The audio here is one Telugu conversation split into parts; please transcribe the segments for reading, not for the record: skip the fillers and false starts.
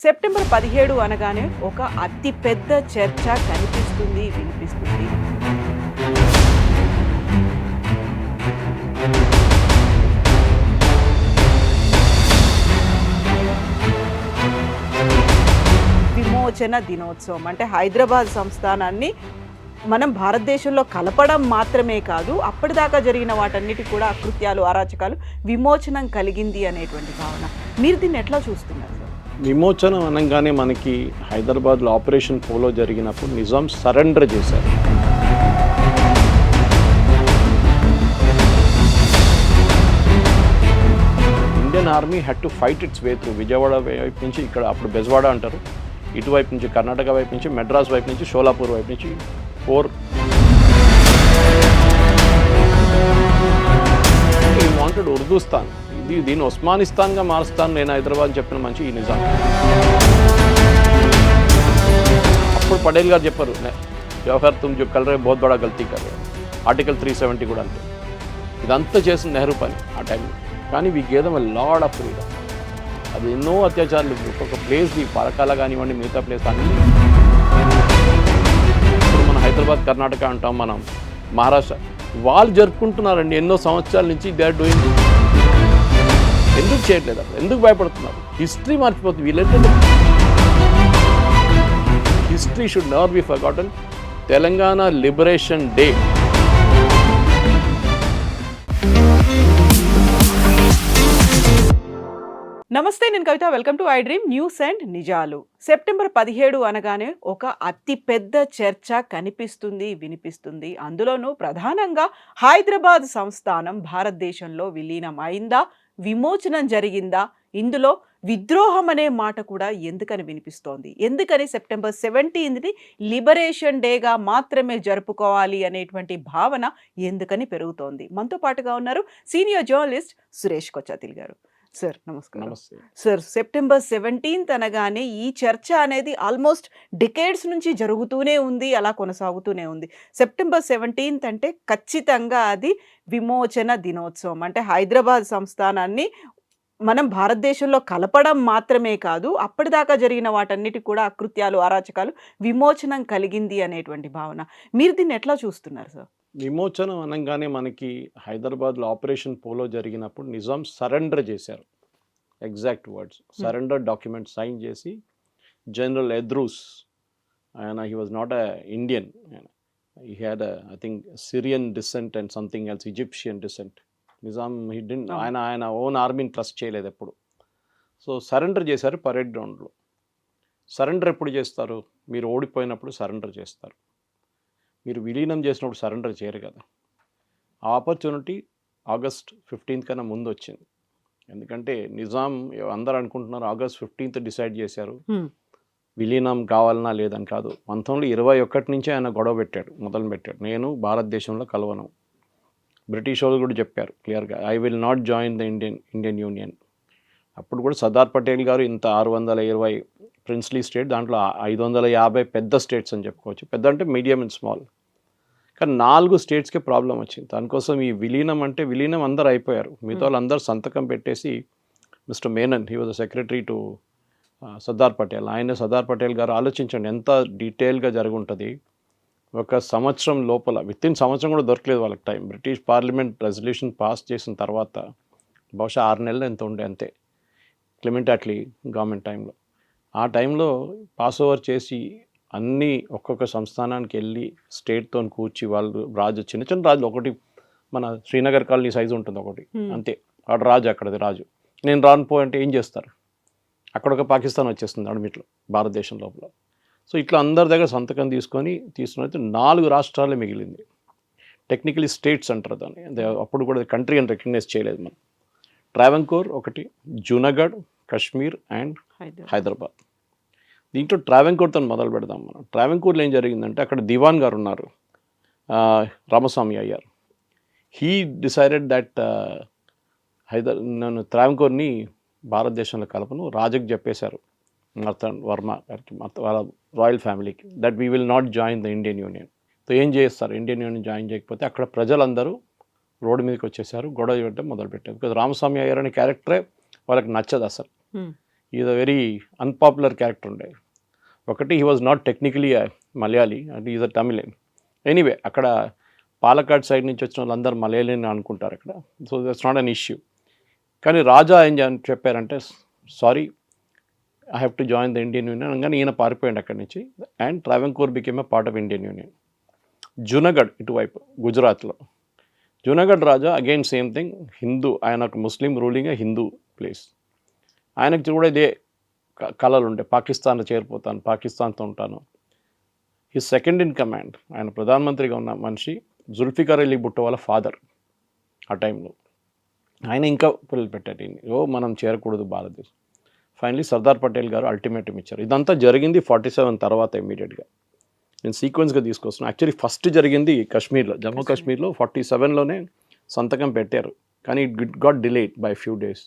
సెప్టెంబర్ 17 అనగానే ఒక అతి పెద్ద చర్చ కనిపిస్తుంది, వినిపిస్తుంది. విమోచన దినోత్సవం అంటే హైదరాబాద్ సంస్థానాన్ని మనం భారతదేశంలో కలపడం మాత్రమే కాదు, అప్పటిదాకా జరిగిన వాటన్నిటి కూడా అకృత్యాలు, అరాచకాలు విమోచనం కలిగింది అనేటువంటి భావన. మీరు దీన్ని ఎట్లా చూస్తున్నారు సార్? విమోచనం అనగానే మనకి హైదరాబాద్లో ఆపరేషన్ పోలో జరిగినప్పుడు నిజాం సరెండర్ చేశారు. Indian army had to fight it's way through. Vijayawada వైపు నుంచి, ఇక్కడ అప్పుడు బెజవాడ అంటారు, ఇటువైపు నుంచి కర్ణాటక వైపు నుంచి, మెడ్రాస్ వైపు నుంచి, షోలాపూర్ వైపు నుంచి 4 వాంటెడ్ ఉర్దూస్తాన్. దీన్ని ఉస్మానిస్తాన్గా మారుస్తాను నేను హైదరాబాద్ చెప్పిన మంచి ఈ నిజాం. అప్పుడు పటేల్ గారు చెప్పారు, జవహర్ తుమ్ జో కల్ రే బహుత్ బడా గల్తీ కర్ రే. ఆర్టికల్ 370 కూడా అంతే. ఇదంతా చేసిన నెహ్రూ పని ఆ టైంలో. కానీ we gave them a lot of freedom. అది ఎన్నో అత్యాచారాలు, ఒక్కొక్క ప్లేస్ది పరకాల కానివ్వండి, మిగతా ప్లేస్ అన్ని. ఇప్పుడు మన హైదరాబాద్, కర్ణాటక అంటాం, మనం మహారాష్ట్ర, వాళ్ళు జరుపుకుంటున్నారండి ఎన్నో సంవత్సరాల నుంచి. They are doing. ఎందుకు చేయట్లేదు? అప్పుడు ఎందుకు భయపడుతున్నారు? హిస్టరీ మర్చిపోతుంది వీళ్ళైతే. History should never be forgotten. Telangana liberation day నమస్తే, నేను Kavitha. Welcome to I dream news and నిజాలు. సెప్టెంబర్ 17 అనగానే ఒక అతి పెద్ద చర్చ కనిపిస్తుంది, వినిపిస్తుంది. అందులోనూ ప్రధానంగా హైదరాబాద్ సంస్థానం భారతదేశంలో విలీనం అయిందా, విమోచనం జరిగిందా, ఇందులో విద్రోహం అనే మాట కూడా ఎందుకని వినిపిస్తోంది, ఎందుకని సెప్టెంబర్ 17ని లిబరేషన్ డేగా మాత్రమే జరుపుకోవాలి అనేటువంటి భావన ఎందుకని పెరుగుతోంది? మనతో పాటుగా ఉన్నారు సీనియర్ జర్నలిస్ట్ సురేష్ కొచ్చాతిల్ గారు. సార్ నమస్కారం. నమస్తే సార్, సెప్టెంబర్ 17 అనగానే ఈ చర్చ అనేది ఆల్మోస్ట్ డికేడ్స్ నుంచి జరుగుతూనే ఉంది, అలా కొనసాగుతూనే ఉంది. సెప్టెంబర్ 17 అంటే ఖచ్చితంగా అది విమోచన దినోత్సవం. అంటే హైదరాబాద్ సంస్థానాన్ని మనం భారతదేశంలో కలపడం మాత్రమే కాదు, అప్పటిదాకా జరిగిన వాటన్నిటి కూడా అకృత్యాలు, అరాచకాలు విమోచనం కలిగింది అనేటువంటి భావన. మీరు దీన్ని ఎట్లా చూస్తున్నారు సార్? విమోచనం అనగానే మనకి హైదరాబాద్లో ఆపరేషన్ పోలో జరిగినప్పుడు నిజాం సరెండర్ చేశారు. Exact words surrender document sign చేసి, జనరల్ ఎద్రూస్, ఆయన he was not a Indian, he had I think Syrian descent and something else, Egyptian descent. Nizam he did ఆయన ఓన్ ఆర్మీని ట్రస్ట్ చేయలేదు ఎప్పుడు. సో సరెండర్ చేశారు పరేడ్ గ్రౌండ్లో. సరెండర్ ఎప్పుడు చేస్తారు? మీరు ఓడిపోయినప్పుడు సరెండర్ చేస్తారు. మీరు విలీనం చేసినప్పుడు సరెండర్ చేయరు కదా. ఆ ఆపర్చునిటీ ఆగస్ట్ 15 కన్నా ముందు వచ్చింది. ఎందుకంటే నిజాం, అందరూ అనుకుంటున్నారు ఆగస్ట్ 15 డిసైడ్ చేశారు విలీనం కావాలన్నా లేదని. కాదు, 1921 నుంచే ఆయన గొడవ పెట్టాడు, మొదలు పెట్టాడు. నేను భారతదేశంలో కలవను. బ్రిటిష్ వాళ్ళు కూడా చెప్పారు క్లియర్గా, I will not join the Indian union. అప్పుడు కూడా సర్దార్ పటేల్ గారు ఇంత 620 ప్రిన్స్లీ స్టేట్, దాంట్లో 550 పెద్ద స్టేట్స్ అని చెప్పుకోవచ్చు. పెద్ద అంటే మీడియం అండ్ స్మాల్. కానీ 4 స్టేట్స్కే ప్రాబ్లం వచ్చింది. దానికోసం ఈ విలీనం అంటే విలీనం అందరూ అయిపోయారు. మిగతా వాళ్ళు అందరూ సంతకం పెట్టేసి, mister Menon, he was the secretary to Sardar Patel. Sardar Patel గారు ఆలోచించండి ఎంత డీటెయిల్గా జరుగుంటుంది. ఒక సంవత్సరం లోపల, వితిన్ సంవత్సరం కూడా దొరకలేదు వాళ్ళకి time. British parliament resolution pass చేసిన తర్వాత బహుశా 6 నెలలు ఎంత ఉండే అంతే, క్లెమెంట్ అట్లీ గవర్నమెంట్ టైంలో. ఆ టైంలో పాస్ ఓవర్ చేసి అన్నీ ఒక్కొక్క సంస్థానానికి వెళ్ళి స్టేట్తో కూర్చి వాళ్ళు రాజు, చిన్న చిన్న రాజులు, ఒకటి మన శ్రీనగర్ కాలనీ సైజు ఉంటుంది ఒకటి అంతే, వాడు రాజు, అక్కడది రాజు. నేను రాను అంటే ఏం చేస్తారు? అక్కడ ఒక పాకిస్తాన్ వచ్చేస్తుంది అడమిట్లో భారతదేశం లోపల. సో ఇట్లా అందరి దగ్గర సంతకం తీసుకొని 4 రాష్ట్రాలే మిగిలింది. టెక్నికలీ స్టేట్స్ అంటారు దాన్ని. అప్పుడు కూడా కంట్రీ అని రికగ్నైజ్ చేయలేదు మనం. ట్రావెన్కోర్ ఒకటి, జూనాగఢ్, కశ్మీర్ అండ్ హైదరాబాద్. దీంట్లో ట్రావెన్కోర్తో మొదలు పెడదాం మనం. ట్రావెన్కోర్లో ఏం జరిగిందంటే, అక్కడ దివాన్ గారు ఉన్నారు, Ramaswamy Iyer. He decided that నేను ట్రావెన్కోర్ని భారతదేశంలో కలపను, రాజుకి చెప్పేశారు మర్తన్ వర్మ గారికి వాళ్ళ రాయల్ ఫ్యామిలీకి that we will not join the Indian union. So ఏం చేస్తారు, ఇండియన్ యూనియన్ జాయిన్ చేయకపోతే అక్కడ ప్రజలందరూ రోడ్డు మీదకి వచ్చేసారు, గొడవ చేయడం మొదలుపెట్టారు. బికాజ్ రామస్వామి అయ్యర్ అనే క్యారెక్టరే వాళ్ళకి నచ్చదు అసలు. Is a very unpopular character ఉండే. ఒకటి he was not technically Malayali అంటే ఈజ్ అ తమిళ్. ఎనీవే అక్కడ పాలకాడ్ సైడ్ నుంచి వచ్చిన వాళ్ళందరూ మలయాళీని అనుకుంటారు అక్కడ. So that's not an issue. కానీ రాజా ఏం చెప్పారంటే sorry I have to join the Indian union అనగానే ఈయన పారిపోయాడు అక్కడి నుంచి. And Travancore became a part of Indian union. Junagadh ఇటువైపు గుజరాత్లో జునగఢ్ రాజా అగైన్ సేమ్ థింగ్, హిందూ, ఆయన ఒక ముస్లిం రూలింగ్ హిందూ ప్లేస్. ఆయనకి కూడా ఇదే కళలు ఉండే, పాకిస్తాన్లో చేరిపోతాను, పాకిస్తాన్తో ఉంటాను. ఈ సెకండ్ ఇన్ కమాండ్ ఆయన ప్రధానమంత్రిగా ఉన్న మనిషి జుల్ఫికార్ అలీ భుట్టో వాళ్ళ ఫాదర్ ఆ టైంలో. ఆయన ఇంకా పిల్లలు పెట్టారు, మనం చేరకూడదు భారతదేశం. ఫైనలీ సర్దార్ పటేల్ గారు అల్టిమేటం ఇచ్చారు. ఇదంతా జరిగింది 47 తర్వాత ఇమీడియట్గా. నేను సీక్వెన్స్గా తీసుకొస్తున్నాను. యాక్చువల్లీ ఫస్ట్ జరిగింది కాశ్మీర్లో, జమ్మూ కాశ్మీర్లో 47లోనే సంతకం పెట్టారు. కానీ it got delayed by few days.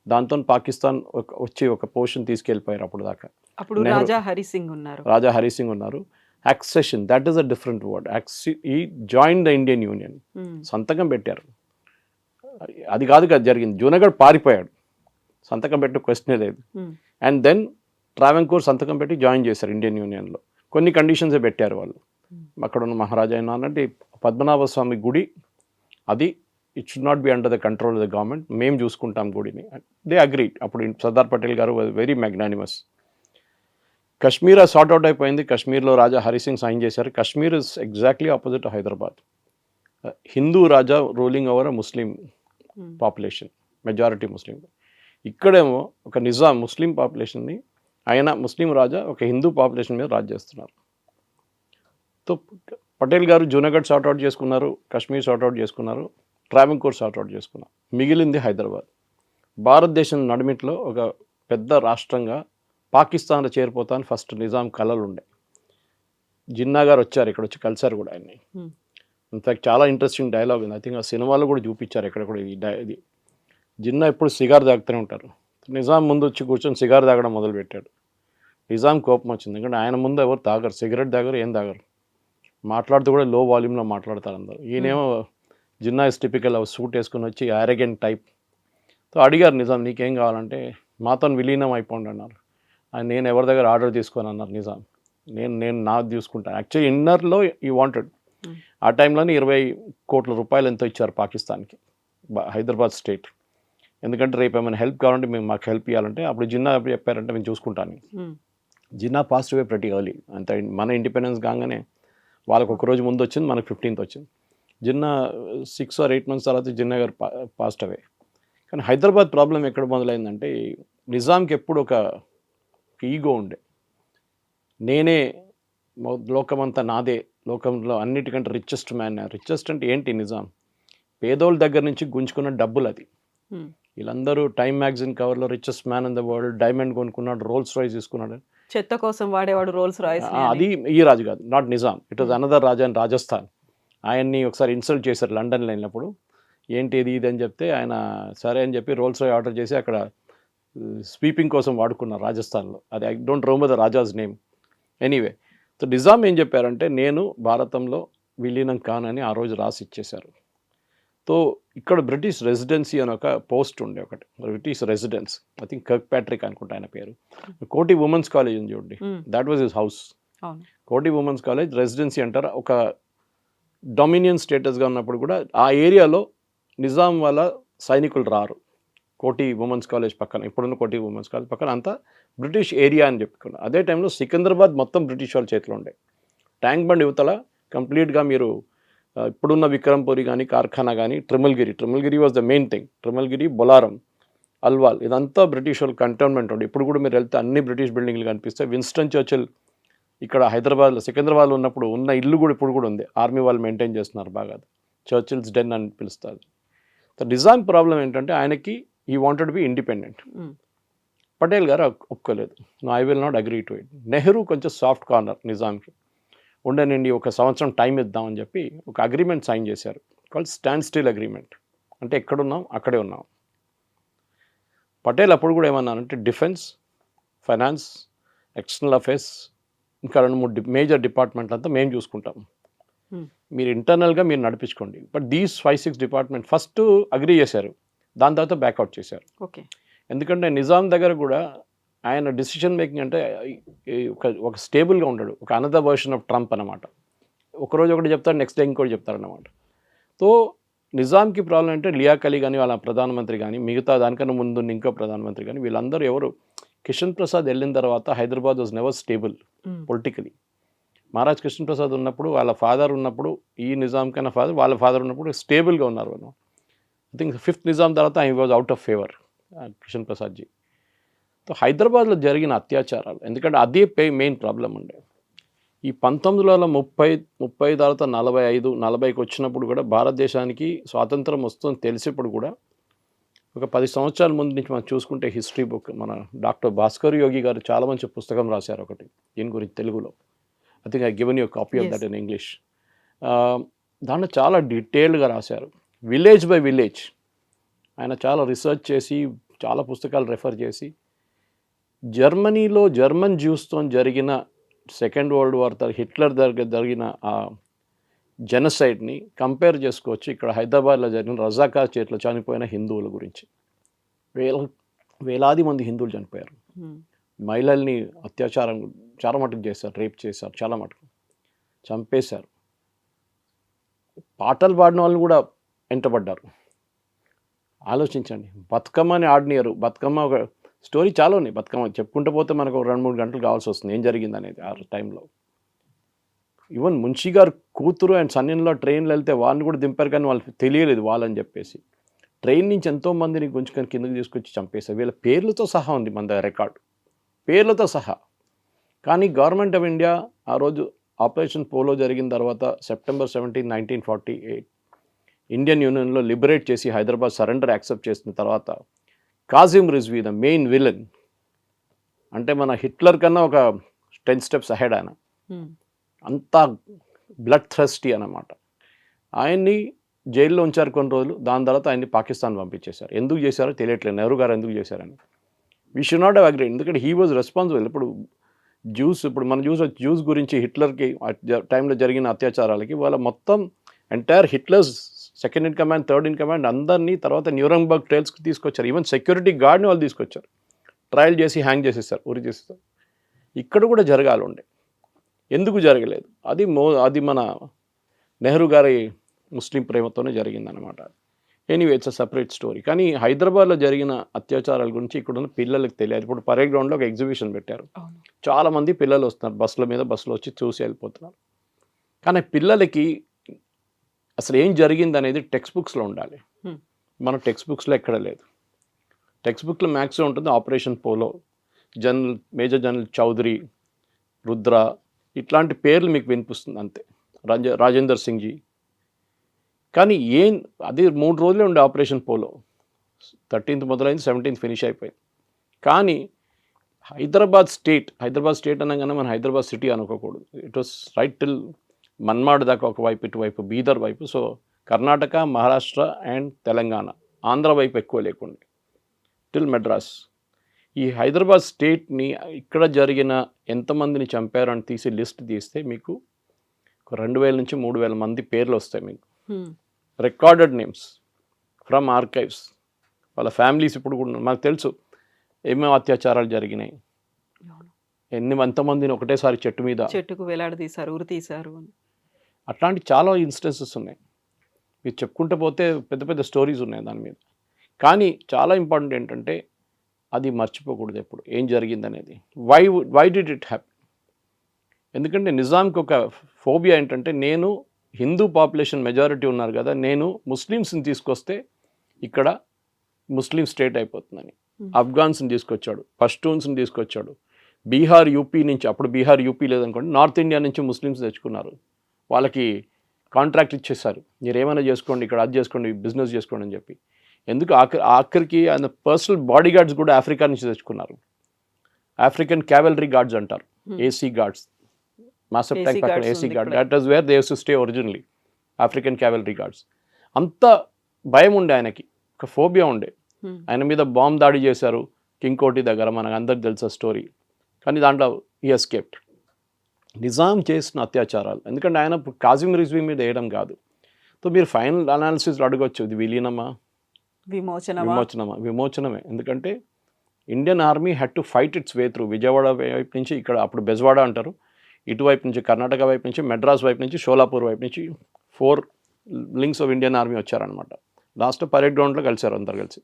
దాంతో పాకిస్తాన్ వచ్చి ఒక పోర్షన్ తీసుకెళ్ళిపోయారు అప్పుడు దాకా. అప్పుడు రాజా హరి సింగ్ ఉన్నారు. Accession, that is a different word. ఈ జాయిన్ ద ఇండియన్ యూనియన్, సంతకం పెట్టారు. అది కాదు కదా జరిగింది. జూనగఢ్ పారిపోయాడు, సంతకం పెట్టే క్వశ్చనే లేదు. అండ్ దెన్ ట్రావెంకోర్ సంతకం పెట్టి జాయిన్ చేశారు ఇండియన్ యూనియన్లో. కొన్ని కండిషన్సే పెట్టారు వాళ్ళు. అక్కడ ఉన్న మహారాజా అయినా అంటే పద్మనాభ స్వామి గుడి అది it should not be under the control of the government, మేము చూసుకుంటాం గుడిని. They agreed. అప్పుడు సర్దార్ పటేల్ గారు వెరీ మ్యాగ్నానిమస్. కశ్మీర్ సార్ట్అవుట్ అయిపోయింది. కశ్మీర్లో రాజా హరిసింగ్ సైన్ చేశారు. Kashmir is exactly opposite Hyderabad. Hindu Raja ruling over Muslim population, majority ముస్లిం. ఇక్కడేమో ఒక నిజాం ముస్లిం పాపులేషన్ని, ఆయన ముస్లిం రాజా ఒక హిందూ పాపులేషన్ మీద రాజ్ చేస్తున్నారు. సో పటేల్ గారు జూనగఢ్ సార్ట్అవుట్ చేసుకున్నారు, కశ్మీర్ సార్ట్అవుట్ చేసుకున్నారు, ట్రావెంకోర్ సార్ట్అవుట్ చేసుకున్నారు. మిగిలింది హైదరాబాద్. భారతదేశం నడిమిట్లో ఒక పెద్ద రాష్ట్రంగా పాకిస్తాన్లో చేరిపోతాను ఫస్ట్ నిజాం కళలు ఉండే. జిన్నా గారు వచ్చారు, ఇక్కడ వచ్చి కలిశారు కూడా ఆయన్ని. ఇన్ఫ్యాక్ట్ చాలా ఇంట్రెస్టింగ్ డైలాగ్ ఉంది. ఐ థింక్ ఆ సినిమాలో కూడా చూపించారు ఎక్కడ కూడా ఇది. జిన్నా ఎప్పుడు సిగార్ తాగుతూనే ఉంటారు. నిజాం ముందు వచ్చి కూర్చొని సిగార్ తాగడం మొదలుపెట్టాడు. నిజాం కోపం వచ్చింది, ఎందుకంటే ఆయన ముందు ఎవరు తాగరు, సిగరెట్ తాగరు, ఏం తాగరు. మాట్లాడుతూ కూడా లో వాల్యూమ్లో మాట్లాడతారు అందరూ. ఈయనేమో జిన్నా ఇస్ టిపికల్ సూట్ వేసుకుని వచ్చి యారగెంట్ టైప్. సో అడిగారు నిజాం నీకేం కావాలంటే మాతో విలీనం అయిపోండి అన్నారు. నేను ఎవరి దగ్గర ఆర్డర్ తీసుకోను అన్నారు నిజాం. నేను నాది చూసుకుంటాను. యాక్చువల్లీ ఇన్నర్లో ఈ వాంటెడ్. ఆ టైంలోనే 20 కోట్ల రూపాయలు ఎంతో ఇచ్చారు పాకిస్తాన్కి, హైదరాబాద్ స్టేట్. ఎందుకంటే రేపు ఏమైనా హెల్ప్ కావాలంటే మేము మాకు హెల్ప్ ఇవ్వాలంటే అప్పుడు జిన్నా ఎప్పుడు చెప్పారంటే మేము చూసుకుంటాను. జిన్నా పాస్ట్ అవే ప్రతి ఎర్లీ. అంత మన ఇండిపెండెన్స్ కాగానే వాళ్ళకు ఒక రోజు ముందు వచ్చింది, మనకు 15th వచ్చింది. జిన్నా 6 or 8 months తర్వాత జిన్నా గారు పాస్ట్ అవే. కానీ హైదరాబాద్ ప్రాబ్లం ఎక్కడ మొదలైందంటే నిజాంకి ఎప్పుడు ఒక ఈగో ఉండే. నేనే లోకమంతా నాదే, లోకంలో అన్నిటికంటే రిచెస్ట్ మ్యాన్. రిచెస్ట్ అంటే ఏంటి? నిజాం పేదోళ్ళ దగ్గర నుంచి గుంజుకున్న డబ్బులు అది. వీళ్ళందరూ టైమ్ మ్యాగజైన్ కవర్లో richest man in the world, diamond కొనుక్కున్నాడు, రోల్స్ రాయ్స్ తీసుకున్నాడు. చెత్త కోసం వాడేవాడు రోల్స్ రాయ్స్. అది ఈ రాజు కాదు, not Nizam. It was another Raja in Rajasthan. ఆయన్ని ఒకసారి ఇన్సల్ట్ చేశారు లండన్లో వెళ్ళినప్పుడు. ఏంటి ఇది అని చెప్తే ఆయన సరే అని చెప్పి రోల్స్ రాయ్ ఆర్డర్ చేసి అక్కడ స్వీపింగ్ కోసం వాడుకున్నారు రాజస్థాన్లో. అది I don't remember the raja's name. Anyway, so Nizam ఏం చెప్పారంటే నేను భారతంలో విలీనం కానని ఆ రోజు రాసి ఇచ్చేశారు. సో ఇక్కడ బ్రిటిష్ రెసిడెన్సీ అని ఒక పోస్ట్ ఉండే, ఒకటి British residence. I think Kirk Patrick అనుకుంటా ఆయన పేరు. కోటి ఉమెన్స్ కాలేజ్ ఉంది చూడండి, దాట్ వాజ్ హిస్ హౌస్. కోటి ఉమెన్స్ కాలేజ్ రెసిడెన్సీ అంటారు. ఒక డొమినియన్ స్టేటస్గా ఉన్నప్పుడు కూడా ఆ ఏరియాలో నిజాం వాళ్ళ సైనికులు రారు. కోటి ఉమెన్స్ కాలేజ్ పక్కన, ఇప్పుడున్న కోటి ఉమెన్స్ కాలేజ్ పక్కన అంతా బ్రిటిష్ ఏరియా అని చెప్పుకున్నారు. అదే టైంలో సికింద్రాబాద్ మొత్తం బ్రిటిష్ వాళ్ళ చేతిలో ఉండే. ట్యాంక్ బండ్ యువతల కంప్లీట్గా మీరు ఇప్పుడున్న విక్రమ్పురి కానీ కార్ఖానా కానీ Trimulgherry was the main thing. Trimulgherry, Bolarum, Alwal ఇదంతా బ్రిటిష్ వాళ్ళ కంటోన్మెంట్ ఉండే. ఇప్పుడు కూడా మీరు వెళ్తే అన్ని బ్రిటిష్ బిల్డింగ్లు కనిపిస్తాయి. విన్స్టన్ చర్చిల్ ఇక్కడ హైదరాబాద్లో సికింద్రాబాద్లో ఉన్నప్పుడు ఉన్న ఇల్లు కూడా ఇప్పుడు కూడా ఉంది. ఆర్మీ వాళ్ళు మెయింటైన్ చేస్తున్నారు బాగా. చర్చిల్స్ డెన్ అని పిలుస్తారు. సో నిజాం ప్రాబ్లం ఏంటంటే ఆయనకి ఈ wanted be independent. Patel garu ఒప్పుకోలేదు. No, I will not agree to it. Nehru కొంచెం సాఫ్ట్ కార్నర్ నిజాంకి. ఉండనండి, 1 సంవత్సరం టైం ఇద్దామని చెప్పి ఒక అగ్రిమెంట్ సైన్ చేశారు, కాల్డ్ స్టాండ్ స్టిల్ అగ్రిమెంట్. అంటే ఎక్కడున్నాం అక్కడే ఉన్నాం. పటేల్ అప్పుడు కూడా ఏమన్నానంటే డిఫెన్స్, ఫైనాన్స్, ఎక్స్టర్నల్ అఫేర్స్, ఇంకా 2-3 మేజర్ డిపార్ట్మెంట్లు అంతా మేము చూసుకుంటాం. Hmm. మీరు ఇంటర్నల్గా మీరు నడిపించుకోండి. But these 5-6 department first agree చేశారు, దాని తర్వాత బ్యాక్అవుట్ చేశారు. ఓకే. ఎందుకంటే నిజాం దగ్గర కూడా ఆయన డిసిషన్ మేకింగ్ అంటే ఒక స్టేబుల్గా ఉండడు, ఒక అనదర్ వర్షన్ ఆఫ్ ట్రంప్ అనమాట. ఒకరోజు ఒకటి చెప్తాడు, నెక్స్ట్ డే ఇంకోటి చెప్తారన్నమాట. సో నిజాంకి ప్రాబ్లం అంటే లియాఖత్ అలీ కానీ వాళ్ళ ప్రధానమంత్రి కానీ, మిగతా దానికన్నా ముందు ఇంకో ప్రధానమంత్రి కానీ, వీళ్ళందరూ ఎవరు, కిషన్ ప్రసాద్ వెళ్ళిన తర్వాత Hyderabad was never stable politically. Maharaj Krishna Prasad ఉన్నప్పుడు, వాళ్ళ ఫాదర్ ఉన్నప్పుడు, ఈ నిజాం కన్నా ఫాదర్, వాళ్ళ ఫాదర్ ఉన్నప్పుడు స్టేబుల్గా ఉన్నారు. ఐ థింక్ 5th నిజాం తర్వాత I was out of favour Krishna Prasadji. So హైదరాబాద్లో జరిగిన అత్యాచారాలు, ఎందుకంటే అదే మెయిన్ ప్రాబ్లం ఉండే. ఈ 1930 తర్వాత 45-40కి వచ్చినప్పుడు కూడా భారతదేశానికి స్వాతంత్రం వస్తుందని తెలిసినప్పుడు కూడా ఒక 10 సంవత్సరాల ముందు నుంచి మనం చూసుకుంటే హిస్టరీ బుక్, మన డాక్టర్ భాస్కర్ యోగి గారు చాలా మంచి పుస్తకం రాశారు ఒకటి దీని గురించి తెలుగులో. I think I given you copy of that in English. దాంట్లో చాలా డీటెయిల్డ్గా రాశారు, విలేజ్ బై విలేజ్. ఆయన చాలా రీసెర్చ్ చేసి చాలా పుస్తకాలు రెఫర్ చేసి జర్మనీలో జర్మన్ జ్యూస్తో జరిగిన సెకండ్ వరల్డ్ వార్ తర్వాత హిట్లర్ దగ్గర జరిగిన ఆ జెనసైడ్ని కంపేర్ చేసుకోవచ్చు ఇక్కడ హైదరాబాద్లో జరిగిన రజాకార్ చేతిలో చనిపోయిన హిందువుల గురించి. వేలాది మంది హిందువులు చనిపోయారు. మహిళల్ని అత్యాచారం చాలా మటుకు చేశారు, రేప్ చేశారు, చాలా మటుకు చంపేశారు. పాటలు పాడిన వాళ్ళని కూడా వెంటబడ్డారు. ఆలోచించండి, బతుకమ్మని ఆడినారు. బతుకమ్మ ఒక స్టోరీ చాలా ఉన్నాయి. బతుకమ్మ చెప్పుకుంటూ పోతే మనకు 2-3 గంటలు కావాల్సి వస్తుంది ఏం జరిగింది అనేది ఆ టైంలో. ఈవెన్ మున్షి గారు కూతురు అండ్ సన్నిలో ట్రైన్లో వెళ్తే వాళ్ళని కూడా దింపారు, కానీ వాళ్ళకి తెలియలేదు వాళ్ళని చెప్పేసి. ట్రైన్ నుంచి ఎంతోమందిని గుంజుకొని కిందకి తీసుకొచ్చి చంపేశారు. వీళ్ళ పేర్లతో సహా ఉంది మన దగ్గర రికార్డు, పేర్లతో సహా. కానీ గవర్నమెంట్ ఆఫ్ ఇండియా ఆ రోజు ఆపరేషన్ పోలో జరిగిన తర్వాత September 17, 1948 ఇండియన్ యూనియన్లో లిబరేట్ చేసి హైదరాబాద్ సరెండర్ యాక్సెప్ట్ చేసిన తర్వాత కాజిం రిజ్వీ ద మెయిన్ విలన్, అంటే మన హిట్లర్ కన్నా ఒక 10 స్టెప్స్ అహెడ్ ఆయన. అంతా బ్లడ్ థ్రస్టీ అన్నమాట. ఆయన్ని జైల్లో ఉంచారు కొన్ని రోజులు, దాని తర్వాత ఆయన్ని పాకిస్తాన్ పంపించేశారు. ఎందుకు చేశారో తెలియట్లేదు, నెహ్రూ గారు ఎందుకు చేశారని. We should not have agreed, ఎందుకంటే హీ వాజ్ రెస్పాన్సిబుల్. ఇప్పుడు ఇప్పుడు మన జ్యూస్ గురించి హిట్లర్కి టైంలో జరిగిన అత్యాచారాలకి వాళ్ళ మొత్తం entire Hitlers second in command, third in command అందరినీ తర్వాత న్యూరంబర్గ్ ట్రయల్స్కి తీసుకొచ్చారు. ఈవెన్ సెక్యూరిటీ గార్డ్ని వాళ్ళు తీసుకొచ్చారు, ట్రయల్ చేసి హ్యాంగ్ చేసేస్తారు, ఉరి చేసేస్తారు. ఇక్కడ కూడా జరగాలి ఉండే, ఎందుకు జరగలేదు? అది మన నెహ్రూ గారి ముస్లిం ప్రేమతోనే జరిగిందనమాట. Anyway it's a separate story. కానీ హైదరాబాద్లో జరిగిన అత్యాచారాల గురించి ఇక్కడున్న పిల్లలకు తెలియదు. ఇప్పుడు పరేడ్ గ్రౌండ్లో ఒక ఎగ్జిబిషన్ పెట్టారు, చాలామంది పిల్లలు వస్తున్నారు, బస్సులో వచ్చి చూసి వెళ్ళిపోతున్నారు. కానీ పిల్లలకి అసలు ఏం జరిగింది అనేది టెక్స్ట్ బుక్స్లో ఉండాలి. మన టెక్స్ట్ బుక్స్లో ఎక్కడ లేదు. టెక్స్ట్ బుక్లో మ్యాక్సిమం ఉంటుంది operation polo, major general Chaudhuri, Rudra, ఇట్లాంటి పేర్లు మీకు వినిపిస్తుంది అంతే, రాజేందర్ సింగ్ జీ. కానీ అది 3 రోజులే ఉండే ఆపరేషన్ పోలో. 13th మొదలైంది, 17th ఫినిష్ అయిపోయింది. కానీ హైదరాబాద్ స్టేట్ అనగానే మన హైదరాబాద్ సిటీ అనుకోకూడదు. It was right till Manmad దాకా ఒకవైపు, ఇటువైపు బీదర్ వైపు. సో కర్ణాటక, మహారాష్ట్ర అండ్ తెలంగాణ, ఆంధ్ర వైపు ఎక్కువ లేకుండే టిల్ మెడ్రాస్. ఈ హైదరాబాద్ స్టేట్ని ఇక్కడ జరిగిన ఎంతమందిని చంపారు అని తీసి లిస్ట్ తీస్తే మీకు 2000 నుంచి 3000 మంది పేర్లు వస్తాయి మీకు, రికార్డెడ్ నేమ్స్ ఫ్రమ్ ఆర్కైవ్స్. వాళ్ళ ఫ్యామిలీస్ ఇప్పుడు కూడా మనకు తెలుసు ఏమేమి అత్యాచారాలు జరిగినాయి, ఎంతమందిని ఒకటేసారి చెట్టుకు వేలాడదీశారు, ఉరి తీశారు. అట్లాంటి చాలా ఇన్స్టెన్సెస్ ఉన్నాయి. మీరు చెప్పుకుంటూ పోతే పెద్ద పెద్ద స్టోరీస్ ఉన్నాయి దాని మీద. కానీ చాలా ఇంపార్టెంట్ ఏంటంటే అది మర్చిపోకూడదు ఎప్పుడు ఏం జరిగింది అనేది. Why did it happy? ఎందుకంటే నిజాంకి ఒక ఫోబియా ఏంటంటే, నేను హిందూ పాపులేషన్ మెజారిటీ ఉన్నారు కదా, నేను ముస్లిమ్స్ని తీసుకొస్తే ఇక్కడ ముస్లిం స్టేట్ అయిపోతుందని. ఆఫ్ఘాన్స్ని తీసుకొచ్చాడు, పష్తూన్స్ని తీసుకొచ్చాడు, బీహార్ యూపీ నుంచి, అప్పుడు బీహార్ యూపీ లేదనుకోండి, నార్త్ ఇండియా నుంచి ముస్లిమ్స్ తెచ్చుకున్నారు. వాళ్ళకి కాంట్రాక్ట్ ఇచ్చేసారు, మీరు ఏమైనా చేసుకోండి, ఇక్కడ అది చేసుకోండి, బిజినెస్ చేసుకోండి అని చెప్పి. ఎందుకు ఆఖరికి ఆయన పర్సనల్ బాడీ గార్డ్స్ కూడా ఆఫ్రికా నుంచి తెచ్చుకున్నారు. ఆఫ్రికన్ క్యావెలరీ గార్డ్స్ అంటారు, ఏసీ గార్డ్స్, మాస్టర్ ట్యాంక్ పక్కన AC guard, that is where they use to stay originally, African cavalry guards. అంత భయం ఉండే ఆయనకి, ఒక ఫోబియా ఉండే. ఆయన మీద బాంబ్ దాడి చేశారు కింగ్ కోటి దగ్గర, మనకు అందరికి తెలుసా స్టోరీ. కానీ దాంట్లో ఈ ఎస్కేప్డ్. నిజాం చేసిన అత్యాచారాలు, ఎందుకంటే ఆయన కాజిం రిజ్వీ మీద వేయడం కాదు. సో మీరు ఫైనల్ అనాలిసిస్లో అడగొచ్చు, ఇది విలీనమా విమోచనమే. ఎందుకంటే Indian army had to fight it's way through. Vijayawada వైపు నుంచి, ఇక్కడ అప్పుడు బెజవాడ అంటారు, ఇటువైపు నుంచి కర్ణాటక వైపు నుంచి, మెడ్రాస్ వైపు నుంచి, షోలాపూర్ వైపు నుంచి 4 లింక్స్ ఆఫ్ ఇండియన్ ఆర్మీ వచ్చారనమాట. లాస్ట్ పరేడ్ గ్రౌండ్లో కలిశారు అందరు కలిసి.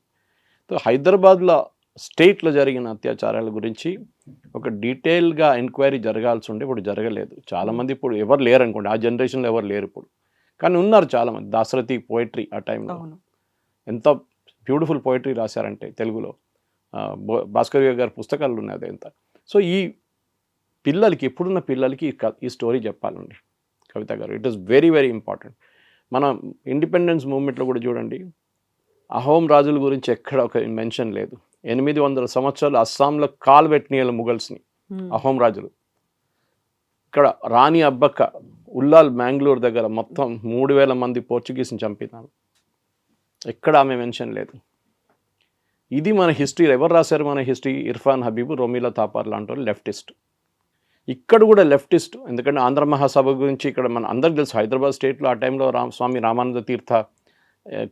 సో హైదరాబాద్లో స్టేట్లో జరిగిన అత్యాచారాల గురించి ఒక డీటెయిల్గా ఎంక్వైరీ జరగాల్సి ఉండే, ఇప్పుడు జరగలేదు. చాలామంది ఇప్పుడు ఎవరు లేరు అనుకోండి, ఆ జనరేషన్లో ఎవరు లేరు ఇప్పుడు, కానీ ఉన్నారు చాలామంది. దాశరథి పోయిటరీ ఆ టైంలో ఎంత బ్యూటిఫుల్ పోయిటరీ రాశారంటే తెలుగులో, భాస్కర్ గారి పుస్తకాలు ఉన్నాయి అదంతా. సో ఈ పిల్లలకి, ఇప్పుడున్న పిల్లలకి ఈ స్టోరీ చెప్పాలండి కవిత గారు. It is very very important. మన ఇండిపెండెన్స్ మూవ్మెంట్లో కూడా చూడండి, అహోం రాజుల గురించి ఎక్కడ ఒక మెన్షన్ లేదు. 800 సంవత్సరాలు అస్సాంలో కాలు పెట్టిన ముగల్స్ని అహోం రాజులు. ఇక్కడ రాణి అబ్బక్క ఉల్లాల్ మ్యాంగ్లూర్ దగ్గర మొత్తం 3000 మంది పోర్చుగీస్ని చంపినారు. ఎక్కడ ఆమె మెన్షన్ లేదు. ఇది మన హిస్టరీ. ఎవరు రాశారు మన హిస్టరీ? ఇర్ఫాన్ హబీబు, రొమీలా థాపర్ లాంటి వాళ్ళు లెఫ్టిస్ట్. ఇక్కడ కూడా లెఫ్టిస్ట్. ఎందుకంటే ఆంధ్ర మహాసభ గురించి ఇక్కడ మన అందరికి తెలుసు. హైదరాబాద్ స్టేట్లో ఆ టైంలో స్వామి రామానంద తీర్థ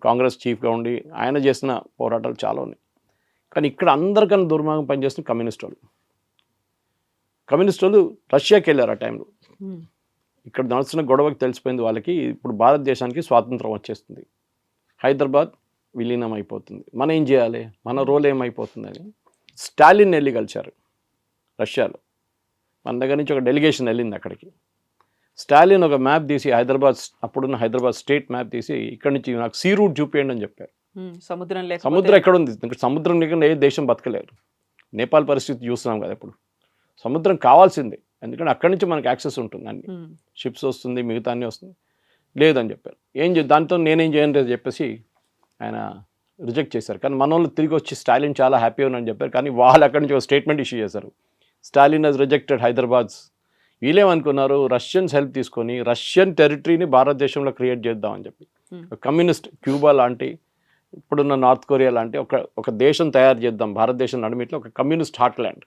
కాంగ్రెస్ చీఫ్గా ఉండి ఆయన చేసిన పోరాటాలు చాలా ఉన్నాయి. కానీ ఇక్కడ అందరికన్నా దుర్మార్గం పనిచేస్తున్న కమ్యూనిస్ట్ వాళ్ళు రష్యాకి వెళ్ళారు ఆ టైంలో. ఇక్కడ నడుస్తున్న గొడవకి తెలిసిపోయింది వాళ్ళకి, ఇప్పుడు భారతదేశానికి స్వాతంత్రం వచ్చేస్తుంది, హైదరాబాద్ విలీనం అయిపోతుంది, మనం ఏం చేయాలి, మన రోల్ ఏమైపోతుందని స్టాలిన్ వెళ్ళి కలిశారు రష్యాలో. మన దగ్గర నుంచి ఒక డెలిగేషన్ వెళ్ళింది అక్కడికి. స్టాలిన్ ఒక మ్యాప్ తీసి హైదరాబాద్, అప్పుడున్న హైదరాబాద్ స్టేట్ మ్యాప్ తీసి ఇక్కడ నుంచి నాకు సీ రూట్ చూపించండి అని చెప్పారు. సముద్రం ఎక్కడ ఉంది? సముద్రం లేకుండా ఏ దేశం బతకలేరు. నేపాల్ పరిస్థితి చూస్తున్నాం కదా ఇప్పుడు. సముద్రం కావాల్సిందే, ఎందుకంటే అక్కడి నుంచి మనకి యాక్సెస్ ఉంటుంది, అన్ని షిప్స్ వస్తుంది, మిగతా అన్నీ వస్తుంది. లేదని చెప్పారు. దాంతో నేనేం చేయను అని చెప్పేసి ఆయన రిజెక్ట్ చేశారు. కానీ మన వాళ్ళు తిరిగి వచ్చి స్టాలిన్ చాలా హ్యాపీ ఉన్నారని చెప్పారు. కానీ వాళ్ళు అక్కడి నుంచి ఒక స్టేట్మెంట్ ఇష్యూ చేశారు, స్టాలిన్ హజ్ రిజెక్టెడ్ హైదరాబాద్స్. వీళ్ళేమనుకున్నారు, రష్యన్స్ హెల్ప్ తీసుకొని రష్యన్ టెరిటరీని భారతదేశంలో క్రియేట్ చేద్దామని చెప్పి, కమ్యూనిస్ట్ క్యూబా లాంటి, ఇప్పుడున్న నార్త్ కొరియా లాంటి ఒక దేశం తయారు చేద్దాం భారతదేశం నడిమిట్లో, ఒక కమ్యూనిస్ట్ హార్ట్లాండ్.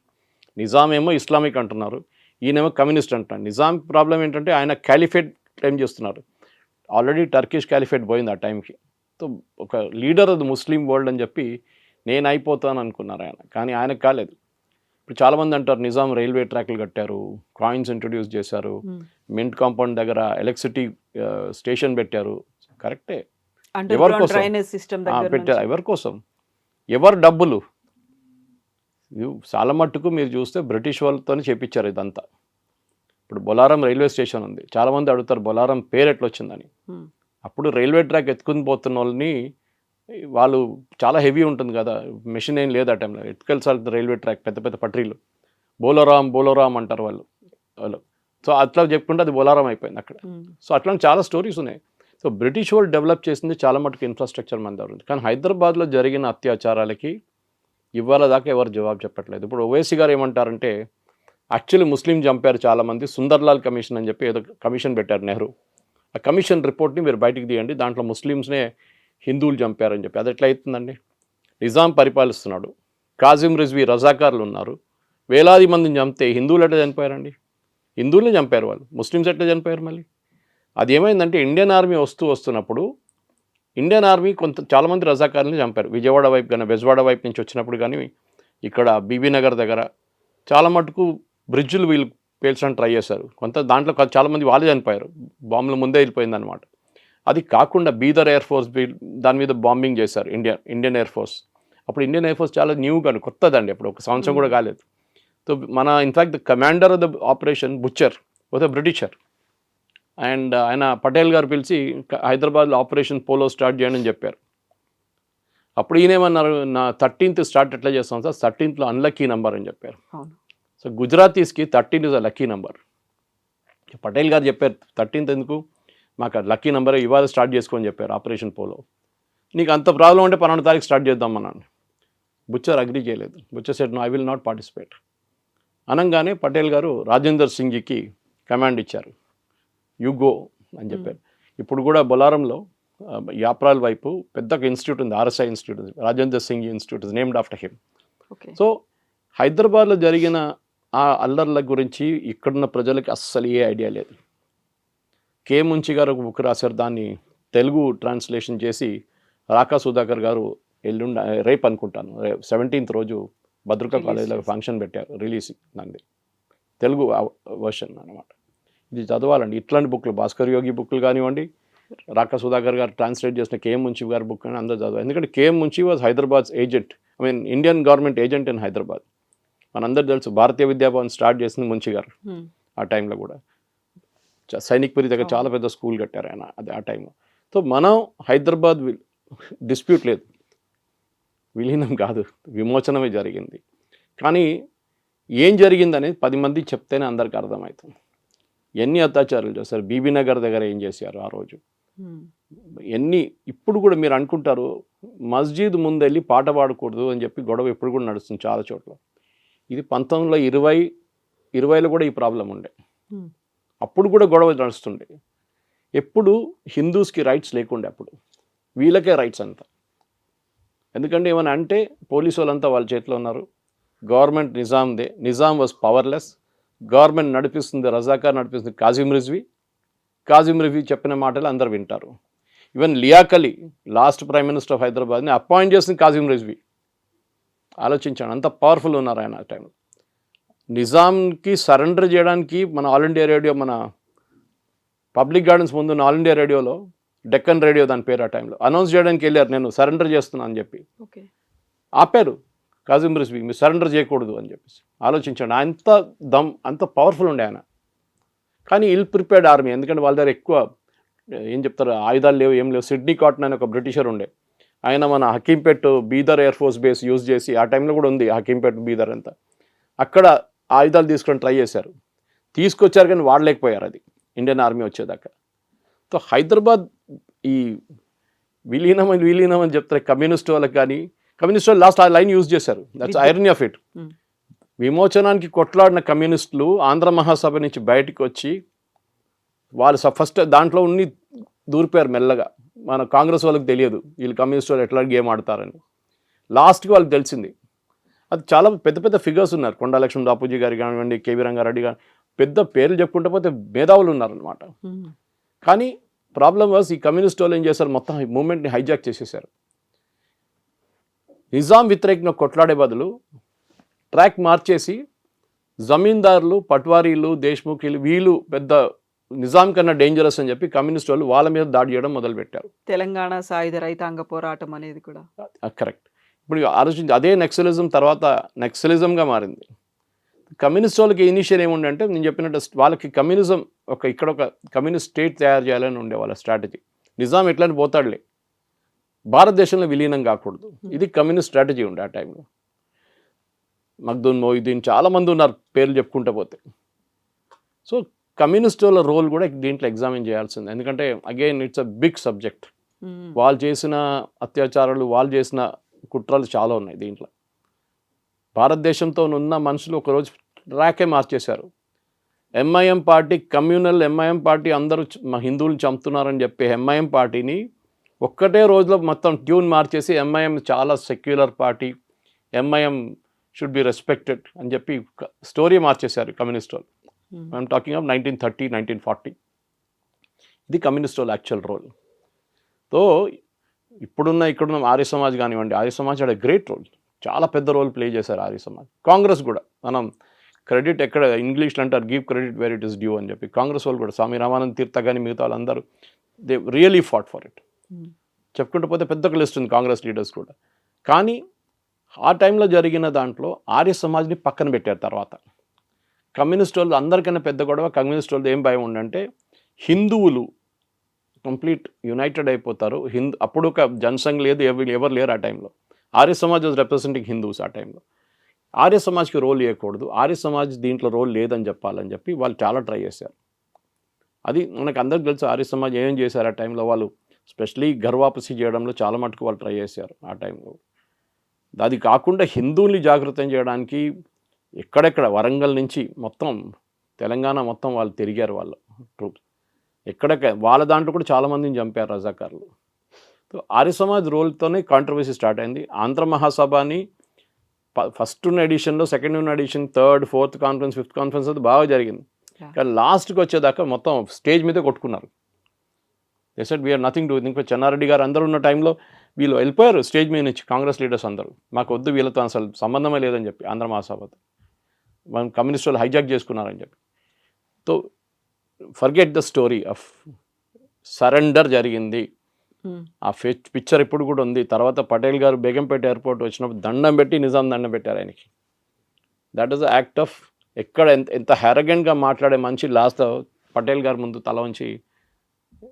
నిజాం ఏమో ఇస్లామిక్ అంటున్నారు, ఈయనేమో కమ్యూనిస్ట్ అంటున్నారు. నిజాం ప్రాబ్లం ఏంటంటే ఆయన క్యాలిఫేట్ క్లెయిమ్ చేస్తున్నారు. ఆల్రెడీ టర్కిష్ క్యాలిఫేట్ పోయింది ఆ టైంకి. సో ఒక leader of the Muslim world అని చెప్పి నేను అయిపోతాను అనుకున్నారు ఆయన, కానీ ఆయనకు కాలేదు. ఇప్పుడు చాలామంది అంటారు నిజాం రైల్వే ట్రాక్లు కట్టారు, కాయిన్స్ ఇంట్రొడ్యూస్ చేశారు, మింట్ కాంపౌండ్ దగ్గర ఎలక్ట్రిసిటీ స్టేషన్ పెట్టారు. కరెక్టే. ఎవరి కోసం పెట్టారు? ఎవరి కోసం? ఎవరు డబ్బులు? చాలా మట్టుకు మీరు చూస్తే బ్రిటిష్ వాళ్ళతో చేపించారు ఇదంతా. ఇప్పుడు బొలారం రైల్వే స్టేషన్ ఉంది, చాలామంది అడుగుతారు బొలారం పేరు ఎట్లా వచ్చిందని. అప్పుడు రైల్వే ట్రాక్ ఎత్తుకుని పోతున్న వాళ్ళని, వాళ్ళు చాలా హెవీ ఉంటుంది కదా, మెషిన్ ఏం లేదు ఆ టైంలో, ఎత్తుకెళ్ళాలి రైల్వే ట్రాక్, పెద్ద పెద్ద పట్రీలు, బోలోరామ్ అంటారు వాళ్ళు. సో అట్లా చెప్పుకుంటే అది బొలారం అయిపోయింది అక్కడ. సో అట్లాంటి చాలా స్టోరీస్ ఉన్నాయి. సో బ్రిటిష్ వాళ్ళు డెవలప్ చేసింది చాలా మటుకు ఇన్ఫ్రాస్ట్రక్చర్ మన దగ్గర ఉంది. కానీ హైదరాబాద్లో జరిగిన అత్యాచారాలకి ఇవాళ దాకా ఎవరు జవాబు చెప్పట్లేదు. ఇప్పుడు ఓవైసీ గారు ఏమంటారంటే, యాక్చువల్లీ ముస్లిం చంపారు చాలామంది, సుందర్లాల్ కమిషన్ అని చెప్పి ఏదో కమిషన్ పెట్టారు నెహ్రూ. ఆ కమిషన్ రిపోర్ట్ని మీరు బయటికి తీయండి, దాంట్లో ముస్లిమ్స్నే హిందువులు చంపారని చెప్పి. అది ఎట్లా అవుతుందండి? నిజాం పరిపాలిస్తున్నాడు, కాజిం రిజ్వీ రజాకార్లు ఉన్నారు, వేలాది మందిని చంపితే హిందువులు ఎట్లా చనిపోయారండి? హిందువులనే చంపారు వాళ్ళు, ముస్లిమ్స్ ఎట్లా చనిపోయారు? మళ్ళీ అది ఏమైందంటే ఇండియన్ ఆర్మీ వస్తున్నప్పుడు ఇండియన్ ఆర్మీ చాలామంది రజాకార్లని చంపారు. విజయవాడ వైపు కానీ బెజవాడ వైపు నుంచి వచ్చినప్పుడు కానీ ఇక్కడ బీబీనగర్ దగ్గర చాలా మటుకు బ్రిడ్జులు వీళ్ళు పేల్చడానికి ట్రై చేశారు. దాంట్లో చాలామంది వాళ్ళే చనిపోయారు, బాంబులు ముందే వెళ్ళిపోయిందనమాట. అది కాకుండా బీదర్ ఎయిర్ ఫోర్స్ దాని మీద బాంబింగ్ చేశారు ఇండియన్ ఎయిర్ ఫోర్స్. అప్పుడు ఇండియన్ ఎయిర్ ఫోర్స్ చాలా న్యూగా కొత్తదండి, అప్పుడు ఒక సంవత్సరం కూడా కాలేదు. సో మన in fact the commander of the operation butcher was a Britisher. And ఆయన పటేల్ గారు పిలిచి హైదరాబాద్లో ఆపరేషన్ పోలో స్టార్ట్ చేయండి అని చెప్పారు. అప్పుడు ఈయనేమన్నారు, నా 13th స్టార్ట్ ఎట్లా చేస్తాం సార్, 13th అన్లక్కీ నెంబర్ అని చెప్పారు. సో గుజరాతీస్కి 13 is a lucky number. Patel గారు చెప్పారు 13th ఎందుకు, మాకు లక్కీ నెంబర్ ఇవాళ స్టార్ట్ చేసుకోని చెప్పారు ఆపరేషన్ పోలో. నీకు అంత ప్రాబ్లం అంటే 12వ తారీఖు స్టార్ట్ చేద్దామన్నాను. బుచ్చర్ అగ్రీ చేయలేదు. Bucher said no, I will not participate. అనగానే పటేల్ గారు రాజేందర్ సింగ్కి కమాండ్ ఇచ్చారు, యూ గో అని చెప్పారు. ఇప్పుడు కూడా బొలారంలో యాప్రాల్ వైపు పెద్ద ఇన్స్టిట్యూట్ ఉంది, ఆర్ఎస్ఐ ఇన్స్టిట్యూట్ ఉంది, Rajender Singh institute is named after him. So హైదరాబాద్లో జరిగిన ఆ అల్లర్ల గురించి ఇక్కడున్న ప్రజలకి అస్సలు ఏ ఐడియా లేదు. కే ముంచి గారు ఒక బుక్ రాశారు. దాన్ని తెలుగు ట్రాన్స్లేషన్ చేసి రాకా సుధాకర్ గారు రేపు అనుకుంటాను 17th రోజు భద్రకా రిలీజ్ కాలేజీలో చేశారు. ఫంక్షన్ పెట్టారు, రిలీజ్ దాన్ని తెలుగు వర్షన్ అనమాట. ఇది చదవాలండి. ఇట్లాంటి బుక్లు భాస్కర్ యోగి బుక్లు కానివ్వండి, రాకా సుధాకర్ గారు ట్రాన్స్లేట్ చేసిన కేఎం మున్షి గారి బుక్ అని అందరూ చదవాలి. ఎందుకంటే KM Munshi was Hyderabad's agent, Indian government agent in Hyderabad. మనందరూ తెలుసు భారతీయ విద్యాభవన్ స్టార్ట్ చేసింది మున్షి గారు. ఆ టైంలో కూడా సైనిక్పురి దగ్గర చాలా పెద్ద స్కూల్ కట్టారు ఆయన అది ఆ టైంలో. సో మనం హైదరాబాద్ డిస్ప్యూట్ లేదు, విలీనం కాదు, విమోచనమే జరిగింది. కానీ ఏం జరిగిందనేది 10 మంది చెప్తేనే అందరికి అర్థమవుతుంది. ఎన్ని అత్యాచారాలు చేస్తారు, బీబీ నగర్ దగ్గర ఏం చేశారు ఆ రోజు, ఎన్ని. ఇప్పుడు కూడా మీరు అనుకుంటారు మస్జిద్ ముందెళ్ళి పాట పాడకూడదు అని చెప్పి గొడవ ఇప్పుడు కూడా నడుస్తుంది చాలా చోట్ల. ఇది 1920లో కూడా ఈ ప్రాబ్లం ఉండే, అప్పుడు కూడా గొడవ నడుస్తుండే. ఎప్పుడు హిందూస్కి రైట్స్ లేకుండే, అప్పుడు వీళ్ళకే రైట్స్ అంతా. ఎందుకంటే ఏమైనా అంటే పోలీసు వాళ్ళంతా వాళ్ళ చేతిలో ఉన్నారు, గవర్నమెంట్ నిజాందే, నిజాం వాజ్ పవర్లెస్, గవర్నమెంట్ నడిపిస్తుంది రజాకార్ నడిపిస్తుంది కాజిం రివ్యూ చెప్పిన మాటలు అందరు వింటారు. Even Liaquat Ali last prime minister of హైదరాబాద్ని అపాయింట్ చేసింది కాజిం రిజ్వీ. ఆలోచించాను, అంత పవర్ఫుల్ ఉన్నారు ఆయన ఆ టైంలో. నిజాంకి సరెండర్ చేయడానికి మన ఆల్ ఇండియా రేడియో, మన పబ్లిక్ గార్డెన్స్ ముందు ఆల్ ఇండియా రేడియోలో, డెక్కన్ రేడియో దాని పేరు, ఆ టైంలో అనౌన్స్ చేయడానికి వెళ్ళారు, నేను సరెండర్ చేస్తున్నాను అని చెప్పి. ఆపారు కాజిం రిజ్వీ, మీరు సరెండర్ చేయకూడదు అని చెప్పేసి. ఆలోచించండి, అంత పవర్ఫుల్ ఉండే ఆయన. కానీ ఇల్ ప్రిపేర్డ్ ఆర్మీ, ఎందుకంటే వాళ్ళ దగ్గర ఎక్కువ ఏం చెప్తారు ఆయుధాలు లేవు, ఏం లేవు. సిడ్నీ కాటన్ అని ఒక బ్రిటిషర్ ఉండే, ఆయన మన Hakimpet Bidar air force base use చేసి, ఆ టైంలో కూడా ఉంది హకీంపేట్ బీదర్ అంతా, అక్కడ ఆయుధాలు తీసుకొని ట్రై చేశారు, తీసుకొచ్చారు కానీ వాడలేకపోయారు అది ఇండియన్ ఆర్మీ వచ్చేదాకా. సో హైదరాబాద్ ఈ విలీనం అని చెప్తారు కమ్యూనిస్ట్ వాళ్ళకి, కానీ కమ్యూనిస్ట్ వాళ్ళు లాస్ట్ ఆ లైన్ యూజ్ చేశారు. That's irony of it. విమోచనానికి కొట్లాడిన కమ్యూనిస్టులు ఆంధ్ర మహాసభ నుంచి బయటికి వచ్చి వాళ్ళు ఫస్ట్ దాంట్లో ఉన్ని దూరిపోయారు మెల్లగా. మన కాంగ్రెస్ వాళ్ళకి తెలియదు వీళ్ళు కమ్యూనిస్ట్ వాళ్ళు ఎట్లా గేమ్ ఆడతారని. లాస్ట్కి వాళ్ళకి తెలిసింది. అది చాలా పెద్ద పెద్ద ఫిగర్స్ ఉన్నారు, కొండా లక్ష్మణ్ బాపూజీ గారు కానివ్వండి, కేవీ రంగారెడ్డి గారు, పెద్ద పేర్లు చెప్పుకుంటే పోతే మేధావులు ఉన్నారనమాట. కానీ ప్రాబ్లం వాజ్ ఈ కమ్యూనిస్ట్ వాళ్ళు ఏం చేశారు, మొత్తం మూమెంట్ని హైజాక్ చేసేసారు. నిజాం వ్యతిరేకంగా కొట్లాడే బదులు ట్రాక్ మార్చేసి జమీందారులు, పట్వారీలు, దేశ్ముఖీలు వీళ్ళు పెద్ద నిజాం కన్నా డేంజరస్ అని చెప్పి కమ్యూనిస్ట్ వాళ్ళు వాళ్ళ మీద దాడి చేయడం మొదలుపెట్టారు. తెలంగాణ సాయుధ రైతాంగ పోరాటం అనేది కూడా కరెక్ట్. ఇప్పుడు ఆలోచించి అదే నక్సలిజం తర్వాత నక్సలిజంగా మారింది. కమ్యూనిస్ట్ వాళ్ళకి ఇనిషియల్ ఏముండే, నేను చెప్పినట్టు వాళ్ళకి కమ్యూనిజం ఇక్కడ ఒక కమ్యూనిస్ట్ స్టేట్ తయారు చేయాలని ఉండే వాళ్ళ స్ట్రాటజీ. నిజాం ఎట్లని పోతాడులే, భారతదేశంలో విలీనం కాకూడదు, ఇది కమ్యూనిస్ట్ స్ట్రాటజీ ఉండే ఆ టైంలో. మగ్దూన్ మొయిదీన్ చాలామంది ఉన్నారు పేర్లు చెప్పుకుంటూ పోతే. సో కమ్యూనిస్ట్ వాళ్ళ రోల్ కూడా దీంట్లో ఎగ్జామిన్ చేయాల్సింది, ఎందుకంటే again it's a big subject. వాళ్ళు చేసిన అత్యాచారాలు, వాళ్ళు చేసిన కుట్రలు చాలా ఉన్నాయి దీంట్లో. భారతదేశంతో ఉన్న మనుషులు ఒకరోజు ట్రాకే మార్చేశారు. MIM party communal, MIM party అందరూ హిందువులు చంపుతున్నారని చెప్పి ఎంఐఎం పార్టీని ఒక్కటే రోజులో మొత్తం ట్యూన్ మార్చేసి ఎంఐఎం చాలా secular party, MIM should be respected అని చెప్పి స్టోరీ మార్చేశారు కమ్యూనిస్ట్ వాళ్ళు. I'm talking of 1930, 1940. ఇది కమ్యూనిస్ట్ వాళ్ళ యాక్చువల్ రోల్. సో ఇక్కడున్న ఆర్య సమాజ్ కానివ్వండి, Arya Samaj had a great role, చాలా పెద్ద రోల్ ప్లే చేశారు ఆర్య సమాజ్. కాంగ్రెస్ కూడా మనం క్రెడిట్ ఎక్కడ ఇంగ్లీష్లో అంటారు give credit where it is due అని చెప్పి, కాంగ్రెస్ వాళ్ళు కూడా స్వామి రామానంద తీర్థ కానీ మిగతా వాళ్ళందరూ they really fought for it. చెప్పుకుంటూ పోతే పెద్ద లిస్ట్ ఉంది కాంగ్రెస్ లీడర్స్ కూడా. కానీ ఆ టైంలో జరిగిన దాంట్లో ఆర్య సమాజ్ని పక్కన పెట్టారు. తర్వాత కమ్యూనిస్ట్ వాళ్ళు అందరికన్నా పెద్ద గొడవ కమ్యూనిస్ట్ వాళ్ళు ఏం భయం ఉండంటే హిందువులు కంప్లీట్ యునైటెడ్ అయిపోతారు. అప్పుడు ఒక జనసంఘ్ లేదు, ఎవరు లేరు ఆ టైంలో. Arya Samaj was representing Hindus ఆ టైంలో. ఆర్య సమాజ్కి రోల్ ఇవ్వకూడదు, ఆర్య సమాజ్ దీంట్లో రోల్ లేదని చెప్పాలని చెప్పి వాళ్ళు చాలా ట్రై చేశారు. అది మనకు అందరికి తెలుసు ఆర్య సమాజ్ ఏం చేశారు ఆ టైంలో. వాళ్ళు స్పెషలీ గర్వాపసి చేయడంలో చాలా మటుకు వాళ్ళు ట్రై చేశారు ఆ టైంలో. అది కాకుండా హిందువుల్ని జాగృతం చేయడానికి ఎక్కడెక్కడ వరంగల్ నుంచి మొత్తం తెలంగాణ మొత్తం వాళ్ళు తిరిగారు వాళ్ళ ట్రూప్స్. ఎక్కడెక్కడ వాళ్ళ దాంట్లో కూడా చాలామందిని చంపారు రజాకారులు. సో ఆర్య సమాజ్ రోల్తోనే కాంట్రవర్సీ స్టార్ట్ అయింది. ఆంధ్ర మహాసభని ఫస్ట్ ఉన్న ఎడిషన్లో, సెకండ్ ఉన్న edition, third, fourth conference, fifth conference అది బాగా జరిగింది. Yeah. కానీ లాస్ట్కి వచ్చేదాకా మొత్తం స్టేజ్ మీద కొట్టుకున్నారు. They said we are nothing to. ఇంకా చెన్నారెడ్డి గారు అందరూ ఉన్న టైంలో వీళ్ళు వెళ్ళిపోయారు స్టేజ్ మీద నుంచి, కాంగ్రెస్ లీడర్స్ అందరూ. మాకు వద్దు, వీళ్ళతో అసలు సంబంధమే లేదని చెప్పి, ఆంధ్ర మహాసభతో మనం కమ్యూనిస్ట్ వాళ్ళు హైజాక్ చేసుకున్నారని చెప్పి. So forget the story of surrender జరిగింది. ఆ పిక్చర్ ఇప్పుడు కూడా ఉంది. తర్వాత పటేల్ గారు బేగంపేట ఎయిర్పోర్ట్ వచ్చినప్పుడు దండం పెట్టి నిజాం దండం పెట్టారు ఆయనకి. That is the act of, ఎక్కడ ఎంత హ్యారగెంట్గా మాట్లాడే మనిషి లాస్ట్ పటేల్ గారి ముందు తల వంచి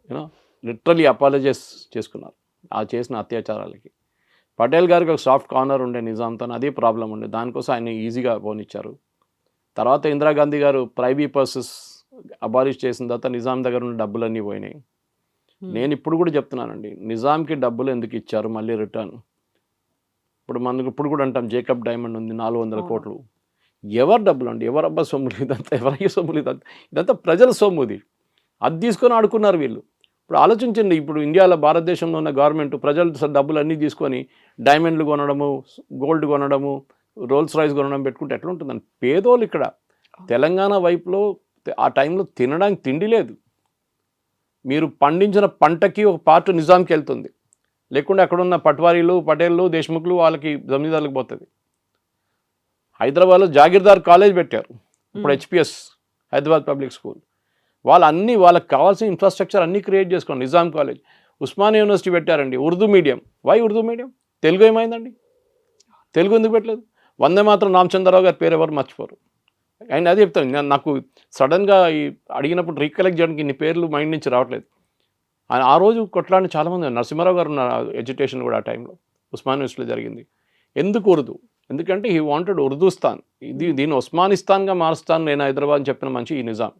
యూనో లిటరలీ అపాలజైజ్ చేసుకున్నారు ఆ చేసిన అత్యాచారాలకి. పటేల్ గారికి ఒక సాఫ్ట్ కార్నర్ ఉండే నిజాంతో, అదే ప్రాబ్లం ఉండే, దానికోసం ఆయన ఈజీగా పోనిచ్చారు. తర్వాత ఇందిరాగాంధీ గారు ప్రైవీ పర్సెస్ అబాలిష్ చేసిన తర్వాత నిజాం దగ్గర ఉన్న డబ్బులన్నీ పోయినాయి. నేను ఇప్పుడు కూడా చెప్తున్నానండి, నిజాంకి డబ్బులు ఎందుకు ఇచ్చారు మళ్ళీ రిటర్న్? ఇప్పుడు మనకు ఇప్పుడు కూడా అంటాం జేకబ్ డైమండ్ ఉంది 400 కోట్లు. ఎవరు డబ్బులు అండి? ఎవరబ్బా సొమ్ములు ఇదంతా? ఎవరయ్యే సొమ్ములు ఇదంతా ప్రజల సొమ్ము. అది తీసుకొని ఆడుకున్నారు వీళ్ళు. ఇప్పుడు ఆలోచించండి, ఇప్పుడు ఇండియాలో భారతదేశంలో ఉన్న గవర్నమెంట్ ప్రజలు డబ్బులు అన్నీ తీసుకొని డైమండ్లు కొనడము, గోల్డ్ కొనడము, రోల్స్ రాయ్స్ కొనడం పెట్టుకుంటే ఎట్లా ఉంటుందని. పేదోళ్ళు ఇక్కడ తెలంగాణ వైపులో ఆ టైంలో తినడానికి తిండి లేదు. మీరు పండించిన పంటకి ఒక పార్ట్ నిజాంకి వెళ్తుంది, లేకుంటే అక్కడున్న పట్వారీలు, పటేళ్ళు, దేశ్ముఖ్లు వాళ్ళకి జమీందారులకు పోతుంది. హైదరాబాద్లో జాగీర్దార్ కాలేజ్ పెట్టారు, ఇప్పుడు హెచ్పిఎస్ హైదరాబాద్ పబ్లిక్ స్కూల్. వాళ్ళకి కావాల్సిన ఇన్ఫ్రాస్ట్రక్చర్ అన్నీ క్రియేట్ చేసుకోండి. నిజాం కాలేజ్, ఉస్మానియా యూనివర్సిటీ పెట్టారండి, Urdu medium. Why Urdu medium? Telugu ఏమైందండి? తెలుగు ఎందుకు పెట్టలేదు? వందే మాత్రం రామచంద్రరావు గారి పేరు ఎవరు మర్చిపోరు. అండ్ అదే చెప్తాను, నేను నాకు సడన్గా ఈ అడిగినప్పుడు రీకలెక్ట్ చేయడానికి ఇన్ని పేర్లు మైండ్ నుంచి రావట్లేదు. ఆ రోజు కొట్లాడిన చాలామంది, నరసింహారావు గారు ఉన్న ఎడ్యుకేషన్ కూడా ఆ టైంలో ఉస్మాన్ యూనివర్సిటీలో జరిగింది. ఎందుకు ఉర్దూ? ఎందుకంటే హీ వాంటెడ్ ఉర్దూస్తాన్, దీన్ని ఉస్మానిస్తాన్గా మారుస్తాను నేను హైదరాబాద్ అని చెప్పిన మంచి ఈ నిజాం.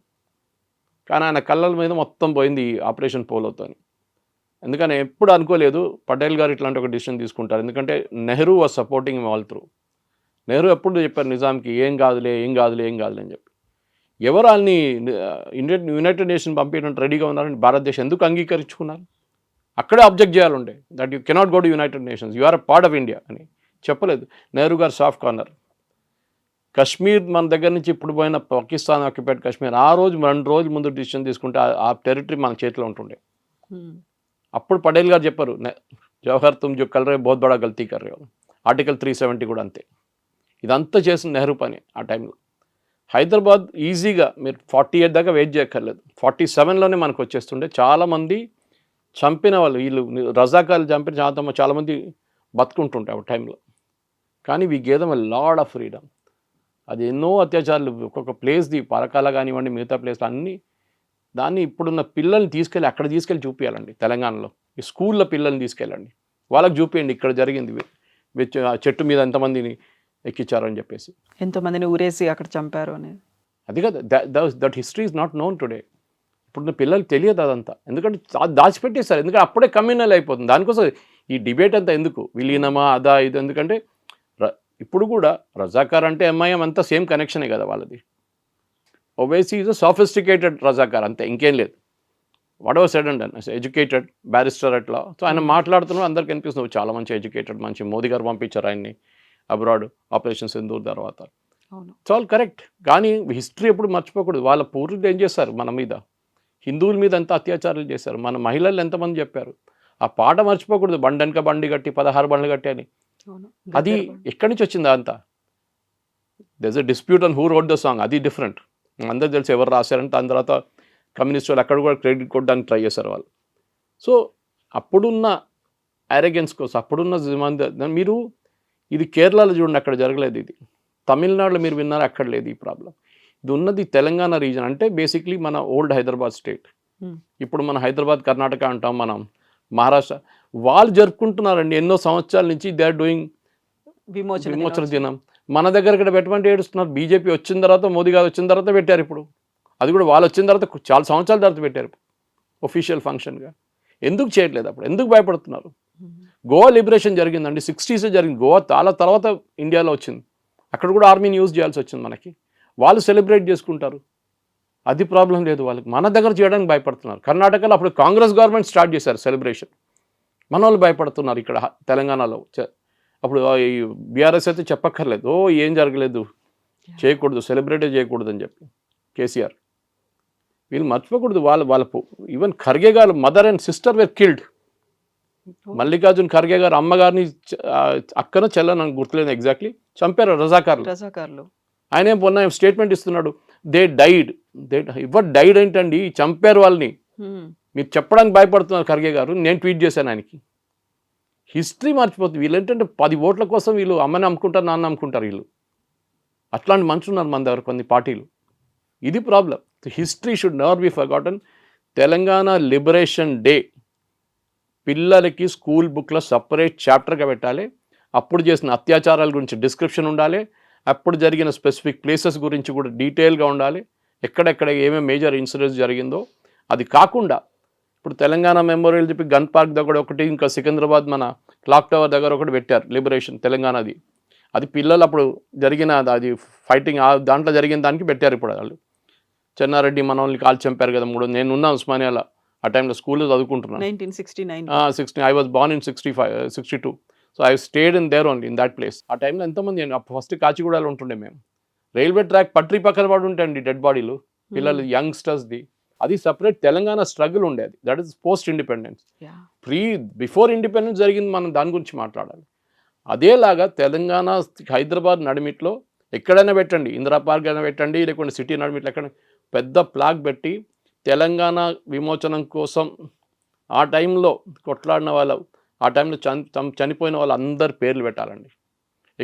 కానీ ఆయన కళ్ళల మీద మొత్తం పోయింది ఈ ఆపరేషన్ పోలోతో. ఎందుకని ఎప్పుడు అనుకోలేదు పటేల్ గారు ఇట్లాంటి ఒక డిసిషన్ తీసుకుంటారు. ఎందుకంటే Nehru was supporting all through. Nehru ఎప్పుడు చెప్పారు నిజాంకి, ఏం కాదులే అని చెప్పి. ఎవరు వాళ్ళని యునైటెడ్ నేషన్ పంపించడానికి రెడీగా ఉన్నారని భారతదేశం ఎందుకు అంగీకరించుకున్నారు? అక్కడే అబ్జెక్ట్ చేయాలండే, that you cannot go to United Nations, you are a part of India అని చెప్పలేదు. నెహ్రూ గారు సాఫ్ట్ కార్నర్. కశ్మీర్ మన దగ్గర నుంచి ఇప్పుడు పోయిన పాకిస్తాన్ ఆక్యుపైడ్ కశ్మీర్, ఆ రోజు 2 రోజుల ముందు డిసిషన్ తీసుకుంటే ఆ టెరిటరీ మన చేతిలో ఉంటుండే. అప్పుడు పటేల్ గారు చెప్పారు, జవహర్ తుమ్ జో కల్ రే బహుత్ బడా గల్తీ కర్ రే. ఆర్టికల్ 370 కూడా అంతే. ఇదంతా చేసిన నెహ్రూ పని ఆ టైంలో. హైదరాబాద్ ఈజీగా మీరు 48 దాకా వెయిట్ చేయక్కర్లేదు, 47లోనే మనకు వచ్చేస్తుండే. చాలామంది చంపిన వాళ్ళు, వీళ్ళు రజాకాలు చంపిన చాలామంది బతుకుంటుంటాయి ఆ టైంలో. కానీ we gave them a lot of freedom. అది ఎన్నో అత్యాచారాలు, ఒక్కొక్క ప్లేస్ది, పరకాల కానివ్వండి, మిగతా ప్లేస్లో అన్నీ. దాన్ని ఇప్పుడున్న పిల్లల్ని తీసుకెళ్ళి అక్కడ తీసుకెళ్ళి చూపించాలండి. తెలంగాణలో ఈ స్కూల్లో పిల్లల్ని తీసుకెళ్ళండి, వాళ్ళకి చూపించండి ఇక్కడ జరిగింది, చెట్టు మీద ఎంతమందిని ఎక్కించారని చెప్పేసి, ఎంతోమందిని ఊరేసి అక్కడ చంపారు అని. అది కదా, that history is not known today. ఇప్పుడున్న పిల్లలకి తెలియదు అదంతా, ఎందుకంటే దాచిపెట్టేస్తారు. ఎందుకంటే అప్పుడే కమ్యూనల్ అయిపోతుంది. దానికోసం ఈ డిబేట్ అంతా ఎందుకు, విలీనమా అదా ఇది, ఎందుకంటే ఇప్పుడు కూడా రజాకార్ అంటే ఎంఐఎం అంతా సేమ్ కనెక్షనే కదా వాళ్ళది. Owaisi is a sophisticated Razakar, అంతే, ఇంకేం లేదు. What ever said and educated barrister అట్లా. సో ఆయన మాట్లాడుతున్నారు, అందరికి అనిపిస్తుంది చాలా మంచి ఎడ్యుకేటెడ్, మంచి. మోదీ గారు పంపించారు ఆయన్ని అబ్రాడ్ ఆపరేషన్ సింధూర్ తర్వాత. It's all correct. కానీ హిస్టరీ ఎప్పుడు మర్చిపోకూడదు. వాళ్ళ పూర్వీకులు ఏం చేస్తారు మన మీద, హిందువుల మీద ఎంత అత్యాచారాలు చేశారు, మన మహిళలు ఎంతమంది చెప్పారు. ఆ పాట మర్చిపోకూడదు, బండెనక బండి కట్టి 16 బండ్లు కట్టి అని. అది ఎక్కడి నుంచి వచ్చిందా అంతా? There's a dispute on who road the song, అది డిఫరెంట్. అందరూ తెలిసి ఎవరు రాశారంటే దాని తర్వాత కమ్యూనిస్ట్ వాళ్ళు అక్కడ కూడా క్రెడిట్ కొట్టడానికి ట్రై చేశారు వాళ్ళు. సో అప్పుడున్న అరెగెన్స్ కోసం, అప్పుడున్న మీరు ఇది కేరళలో చూడండి, అక్కడ జరగలేదు. ఇది తమిళనాడులో మీరు విన్నారు, అక్కడ లేదు ఈ ప్రాబ్లం. ఇది ఉన్నది తెలంగాణ రీజన్. అంటే బేసిక్లీ మన ఓల్డ్ హైదరాబాద్ స్టేట్. ఇప్పుడు మన హైదరాబాద్ కర్ణాటక అంటాం, మనం మహారాష్ట్ర. వాళ్ళు జరుపుకుంటున్నారండి ఎన్నో సంవత్సరాల నుంచి. దే ఆర్ డూయింగ్ విమోచన దినం. మన దగ్గర ఇక్కడ పెట్టమంటే ఏడుస్తున్నారు. బీజేపీ వచ్చిన తర్వాత, మోదీ గారు వచ్చిన తర్వాత పెట్టారు. ఇప్పుడు అది కూడా వాళ్ళు వచ్చిన తర్వాత చాలా సంవత్సరాల తర్వాత పెట్టారు ఒఫీషియల్ ఫంక్షన్గా. ఎందుకు చేయట్లేదు అప్పుడు? ఎందుకు భయపడుతున్నారు? గోవా లిబరేషన్ జరిగిందండి, 60s జరిగింది. గోవా చాలా తర్వాత ఇండియాలో వచ్చింది. అక్కడ కూడా ఆర్మీని యూజ్ చేయాల్సి వచ్చింది మనకి. వాళ్ళు సెలబ్రేట్ చేసుకుంటారు, అది ప్రాబ్లం లేదు వాళ్ళకి. మన దగ్గర చేయడానికి భయపడుతున్నారు. కర్ణాటకలో అప్పుడు కాంగ్రెస్ గవర్నమెంట్ స్టార్ట్ చేశారు సెలబ్రేషన్, మన వాళ్ళు భయపడుతున్నారు ఇక్కడ తెలంగాణలో. అప్పుడు ఈ బీఆర్ఎస్ అయితే చెప్పక్కర్లేదు, ఏం జరగలేదు, చేయకూడదు, సెలబ్రేటే చేయకూడదు అని చెప్పి కేసీఆర్. వీళ్ళు మర్చిపోకూడదు, వాళ్ళ even Kharge garu mother and sister were killed. Mallikarjun Kharge garu అమ్మగారిని అక్కన చెల్ల నాకు గుర్తులేదు ఎగ్జాక్ట్లీ, చంపారు రజాకార్లు. ఆయన ఏం పొన్న స్టేట్మెంట్ ఇస్తున్నాడు, దే డైడ్. డైడ్ ఏంటండి, చంపారు వాళ్ళని. మీరు చెప్పడానికి భయపడుతున్నారు ఖర్గే గారు, నేను ట్వీట్ చేశాను ఆయనకి. హిస్టరీ మర్చిపోతుంది. వీళ్ళు ఏంటంటే 10 ఓట్ల కోసం వీళ్ళు అమ్మని అమ్ముకుంటారు, నాన్న అమ్ముకుంటారు. వీళ్ళు అట్లాంటి మనుషులు ఉన్నారు మన దగ్గర కొన్ని పార్టీలు. ఇది problem. History should never be forgotten. Telangana liberation day పిల్లలకి స్కూల్ బుక్లో సపరేట్ చాప్టర్గా పెట్టాలి. అప్పుడు చేసిన అత్యాచారాల గురించి డిస్క్రిప్షన్ ఉండాలి, అప్పుడు జరిగిన స్పెసిఫిక్ ప్లేసెస్ గురించి కూడా డీటెయిల్గా ఉండాలి, ఎక్కడెక్కడ ఏమేమి మేజర్ ఇన్సిడెంట్స్ జరిగిందో. అది కాకుండా ఇప్పుడు తెలంగాణ మెమోరియల్ చెప్పి గన్ పార్క్ దగ్గర ఒకటి, ఇంకా సికింద్రాబాద్ మన క్లాక్ టవర్ దగ్గర ఒకటి పెట్టారు లిబరేషన్ తెలంగాణది. అది పిల్లలు అప్పుడు జరిగిన అది ఫైటింగ్ దాంట్లో జరిగిన దానికి పెట్టారు. ఇప్పుడు వాళ్ళు చెన్నారెడ్డి మనోళ్ళని కాల్ చంపారు కదా 3. నేను ఉన్నా ఉస్మానియాలో ఆ టైంలో స్కూల్లో చదువుకుంటున్నాను. 1969. I was born in 62. So I stayed in there only in that place. ఆ టైంలో ఎంతమంది అండి, ఫస్ట్ కాచిగూడలో ఉంటుండే మేము. రైల్వే ట్రాక్ పట్రీ పక్కన పడి ఉంటాయండి డెడ్ బాడీలు, పిల్లలు యంగ్స్టర్స్ది. అది సపరేట్ తెలంగాణ స్ట్రగుల్ ఉండేది. That is post independence. Before independence జరిగింది, మనం దాని గురించి మాట్లాడాలి. అదేలాగా తెలంగాణ హైదరాబాద్ నడిమిట్లో ఎక్కడైనా పెట్టండి, ఇందిరా పార్క్ అయినా పెట్టండి, లేకుంటే సిటీ నడిమిట్లో ఎక్కడ పెద్ద ప్లాగ్ పెట్టి తెలంగాణ విమోచనం కోసం ఆ టైంలో కొట్లాడిన వాళ్ళు, ఆ టైంలో చనిపోయిన వాళ్ళు అందరి పేర్లు పెట్టాలండి.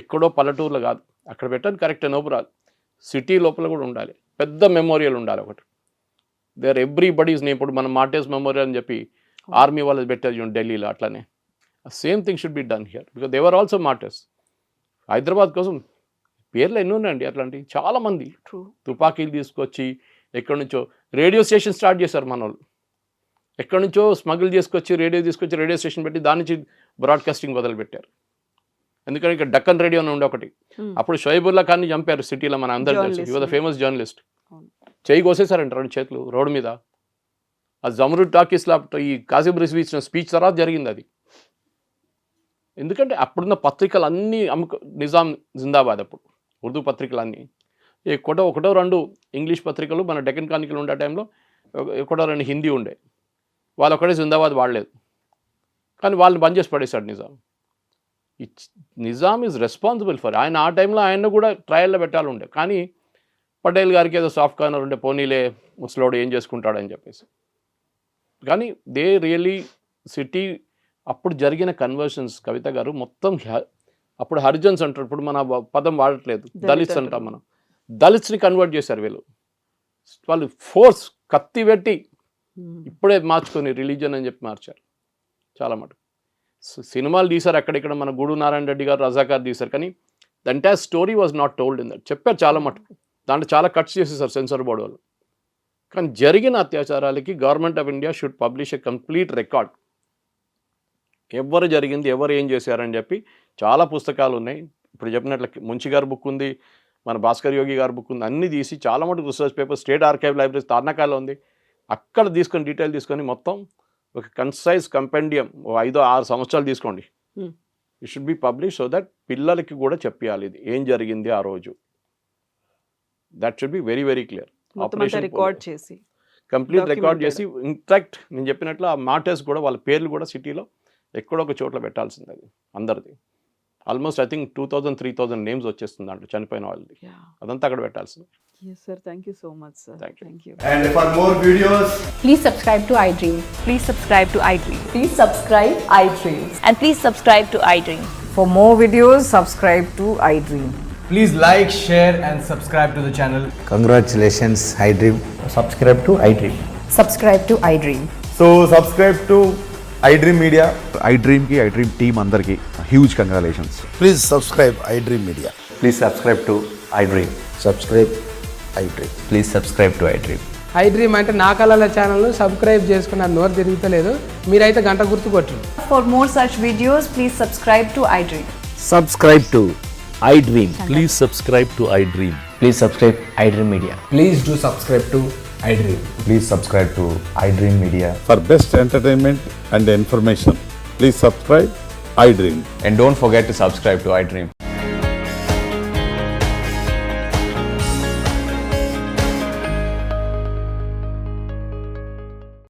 ఎక్కడో పల్లెటూరులో కాదు, అక్కడ పెట్టండి, కరెక్ట్ నోపురాదు. సిటీ లోపల కూడా ఉండాలి, పెద్ద మెమోరియల్ ఉండాలి ఒకటి. There everybody's name. ఇప్పుడు మనం మార్టర్స్ మెమోరియల్ అని చెప్పి ఆర్మీ వాళ్ళు పెట్టారు ఢిల్లీలో, అట్లానే same thing should be done here because they were also martyrs. Hyderabad కోసం పేర్లు ఎన్ని ఉన్నాయండి అట్లాంటివి, చాలామంది. తుపాకీలు తీసుకొచ్చి ఎక్కడి నుంచో రేడియో స్టేషన్ స్టార్ట్ చేశారు మన వాళ్ళు. ఎక్కడి నుంచో స్మగుల్ చేసుకొచ్చి రేడియో స్టేషన్ పెట్టి దాని నుంచి బ్రాడ్కాస్టింగ్ మొదలుపెట్టారు. ఎందుకంటే ఇక్కడ డక్కన్ రేడియో అని ఉండే ఒకటి, అప్పుడు షోయబుల్లా ఖాన్ని చంపారు సిటీలో, మన అందరూ తెలుసు. ఈ వాజ్ ఫేమస్ జర్నలిస్ట్. చేయి కోసేశారంట 2 చేతులు రోడ్డు మీద. ఆ జమరుడ్ టాకీస్లో ఈ కాసిం రిజ్వీ ఇచ్చిన స్పీచ్ తర్వాత జరిగింది అది. ఎందుకంటే అప్పుడున్న పత్రికలు అన్నీ నిజాం జిందాబాద్. అప్పుడు ఉర్దూ పత్రికలు అన్నీ ఒకటో 2 ఇంగ్లీష్ పత్రికలు, మన డెక్కన్ క్రానికల్ ఉండే టైంలో 1-2 హిందీ ఉండే. వాళ్ళు ఒకటే జిందాబాద్ వాడలేదు, కానీ వాళ్ళు బంద్ చేసి పడేశాడు Nizam. Nizam is responsible for. ఆయన ఆ టైంలో ఆయన కూడా ట్రయల్లో పెట్టాలి ఉండే, కానీ పటేల్ గారికి ఏదో సాఫ్ట్ కార్నర్ ఉండే, పోనీలే ముసలోడు ఏం చేసుకుంటాడని చెప్పేసి. కానీ దే రియలీ సిటీ అప్పుడు జరిగిన కన్వర్షన్స్ కవిత గారు మొత్తం అప్పుడు హరిజన్స్ అంటారు, ఇప్పుడు మన పదం వాడట్లేదు, దళిత్స్ అంటాం మనం. దళిత్స్ని కన్వర్ట్ చేశారు వీళ్ళు. వాళ్ళు ఫోర్స్ కత్తి పెట్టి ఇప్పుడే మార్చుకొని రిలీజన్ అని చెప్పి మార్చారు చాలా మటుకు. సినిమాలు తీశారు అక్కడిక్కడ, మన గూడు నారాయణ రెడ్డి గారు రజాకార్ తీశారు, కానీ the entire story was not told in that. చెప్పారు చాలా మటుకు, దాంట్లో చాలా కట్స్ చేసేసారు సెన్సార్ బోర్డు వాళ్ళు. కానీ జరిగిన అత్యాచారాలకి government of India should publish a complete record. ఎవరు జరిగింది, ఎవరు ఏం చేశారని చెప్పి చాలా పుస్తకాలు ఉన్నాయి. ఇప్పుడు చెప్పినట్లు ముంచి గారి బుక్ ఉంది, మన భాస్కర్ యోగి గారి బుక్ ఉంది, అన్నీ తీసి చాలా మటుకు research paper state archive libraries తార్నాకాలో ఉంది, అక్కడ తీసుకొని డీటెయిల్ తీసుకొని మొత్తం ఒక కన్సైజ్ కంపెండియం 5-6 సంవత్సరాలు తీసుకోండి. It should be publish so that పిల్లలకి కూడా చెప్పాలి ఇది ఏం జరిగింది ఆ రోజు. That should be very very clear. Operation complete record చేసి, ఇన్ఫాక్ట్ నేను చెప్పినట్లు ఆ మార్టర్స్ కూడా వాళ్ళ పేర్లు కూడా సిటీలో ఎక్కడో ఒక చోట్ల పెట్టాల్సింది. అది అందరిది ఆల్మోస్ట్ ఐ థింక్ 2000-3000 నేమ్స్ వచ్చేస్తుంది దాంట్లో చనిపోయిన వాళ్ళది. అదంతా అక్కడ పెట్టాల్సింది. Yes sir, thank you so much sir. Thank you. And for more videos, please subscribe to iDream. Please subscribe to iDream. Please subscribe iDream. And please subscribe to iDream. For more videos, subscribe to iDream. please like, share and subscribe to the channel. Congratulations, iDream. Subscribe to iDream. Subscribe to iDream. So subscribe to iDream Media. iDream ki iDream team andarki huge congratulations. Please subscribe iDream Media. Please subscribe to iDream. Subscribe iDream. Please subscribe to iDream. iDream అంటే నా కళల ఛానల్ను సబ్స్క్రైబ్ చేసుకున్న నోరు తిరుగుతలేదు, మీరైతే గంట గుర్తు కొట్టండి. For more such videos, please subscribe to iDream. Subscribe to iDream. Please subscribe to iDream. Please subscribe iDream Media. Please do subscribe to iDream. Please subscribe to iDream Media. For best entertainment and information, please subscribe iDream. And don't forget to subscribe to iDream.